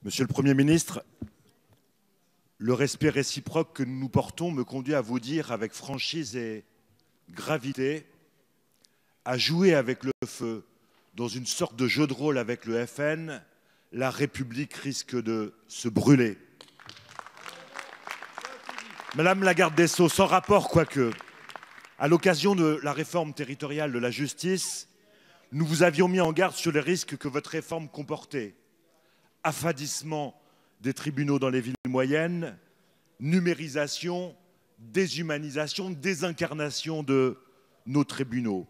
Monsieur le Premier ministre, le respect réciproque que nous portons me conduit à vous dire avec franchise et gravité, à jouer avec le feu dans une sorte de jeu de rôle avec le FN, la République risque de se brûler. Madame la garde des Sceaux, sans rapport quoique, à l'occasion de la réforme territoriale de la justice, nous vous avions mis en garde sur les risques que votre réforme comportait. Affadissement des tribunaux dans les villes moyennes, numérisation, déshumanisation, désincarnation de nos tribunaux.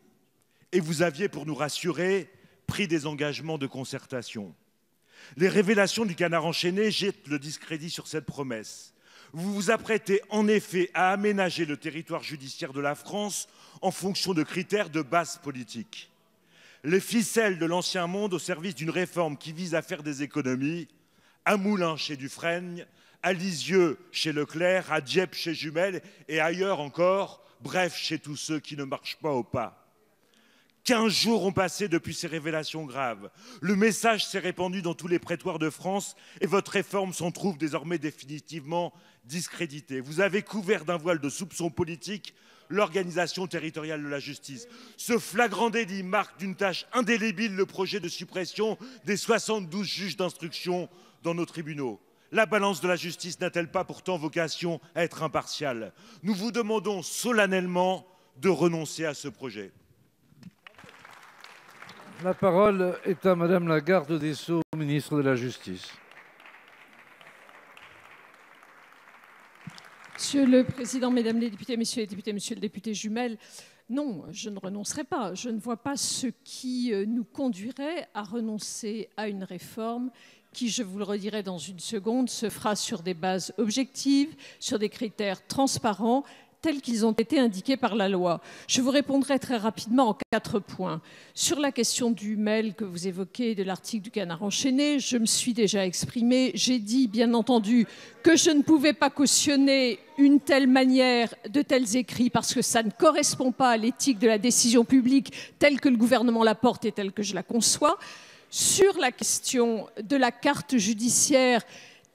Et vous aviez, pour nous rassurer, pris des engagements de concertation. Les révélations du canard enchaîné jettent le discrédit sur cette promesse. Vous vous apprêtez en effet à aménager le territoire judiciaire de la France en fonction de critères de base politique. Les ficelles de l'ancien monde au service d'une réforme qui vise à faire des économies, à Moulins chez Dufrègne, à Lisieux chez Leclerc, à Dieppe chez Jumel et ailleurs encore, bref, chez tous ceux qui ne marchent pas au pas. 15 jours ont passé depuis ces révélations graves. Le message s'est répandu dans tous les prétoires de France et votre réforme s'en trouve désormais définitivement discréditée. Vous avez couvert d'un voile de soupçons politiques l'organisation territoriale de la justice. Ce flagrant délit marque d'une tâche indélébile le projet de suppression des 72 juges d'instruction dans nos tribunaux. La balance de la justice n'a-t-elle pas pourtant vocation à être impartiale? Nous vous demandons solennellement de renoncer à ce projet. La parole est à Madame la garde des Sceaux, ministre de la Justice. Monsieur le Président, Mesdames les députés, Messieurs les députés, Monsieur le député Jumel, non, je ne renoncerai pas. Je ne vois pas ce qui nous conduirait à renoncer à une réforme qui, je vous le redirai dans une seconde, se fera sur des bases objectives, sur des critères transparents, tels qu'ils ont été indiqués par la loi. Je vous répondrai très rapidement en 4 points. Sur la question du mail que vous évoquez, de l'article du canard enchaîné, je me suis déjà exprimée. J'ai dit, bien entendu, que je ne pouvais pas cautionner une telle manière, de tels écrits, parce que ça ne correspond pas à l'éthique de la décision publique telle que le gouvernement la porte et telle que je la conçois. Sur la question de la carte judiciaire,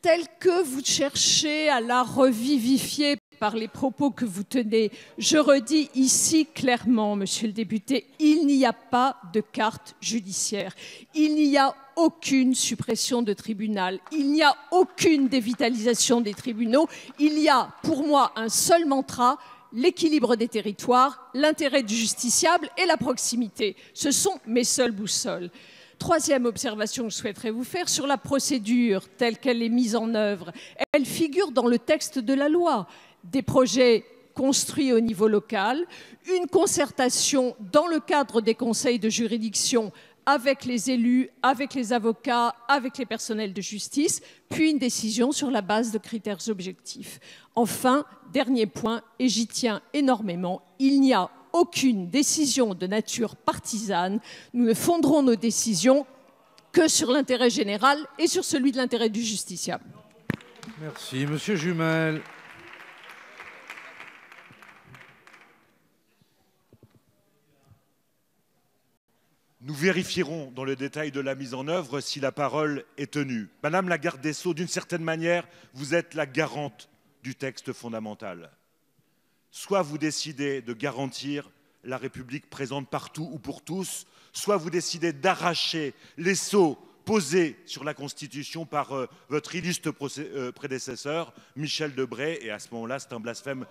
telle que vous cherchez à la revivifier par les propos que vous tenez, je redis ici clairement, monsieur le député, il n'y a pas de carte judiciaire. Il n'y a aucune suppression de tribunal. Il n'y a aucune dévitalisation des tribunaux. Il y a, pour moi, un seul mantra: l'équilibre des territoires, l'intérêt du justiciable et la proximité. Ce sont mes seules boussoles. Troisième observation que je souhaiterais vous faire sur la procédure telle qu'elle est mise en œuvre. Elle figure dans le texte de la loi. Des projets construits au niveau local, une concertation dans le cadre des conseils de juridiction avec les élus, avec les avocats, avec les personnels de justice, puis une décision sur la base de critères objectifs. Enfin, dernier point, et j'y tiens énormément, il n'y a aucune décision de nature partisane. Nous ne fonderons nos décisions que sur l'intérêt général et sur celui de l'intérêt du justiciable. Merci. Monsieur Jumel. Nous vérifierons dans le détail de la mise en œuvre si la parole est tenue. Madame la garde des Sceaux, d'une certaine manière, vous êtes la garante du texte fondamental. Soit vous décidez de garantir la République présente partout ou pour tous, soit vous décidez d'arracher les sceaux posés sur la Constitution par votre illustre prédécesseur, Michel Debré, et à ce moment-là, c'est un blasphème.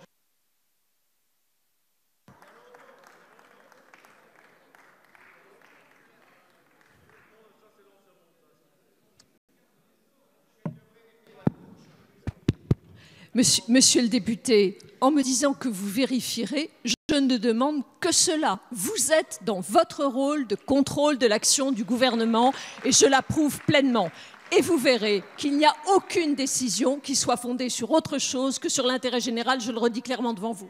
Monsieur le député, en me disant que vous vérifierez, je ne demande que cela. Vous êtes dans votre rôle de contrôle de l'action du gouvernement et je l'approuve pleinement. Et vous verrez qu'il n'y a aucune décision qui soit fondée sur autre chose que sur l'intérêt général, je le redis clairement devant vous.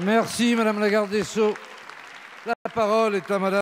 Merci, Madame la garde des Sceaux. La parole est à Madame